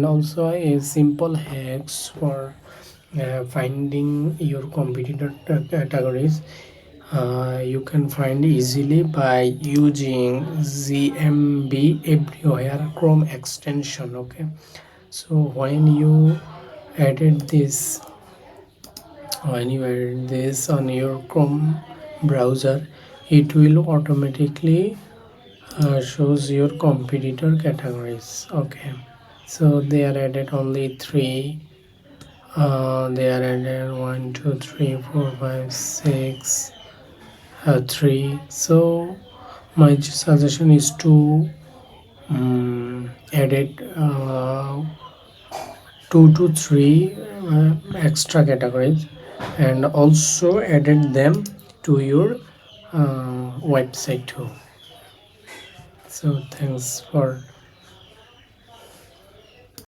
And also a simple hacks for finding your competitor categories. You can find easily by using GMB Everywhere Chrome extension. Okay, so when you add this on your Chrome browser, it will automatically shows your competitor categories. Okay, so they are added only three. They are added 1 2 3 4 5 6 3. So my suggestion is to edit 2 to 3 extra categories and also edit them to your website too. So thanks for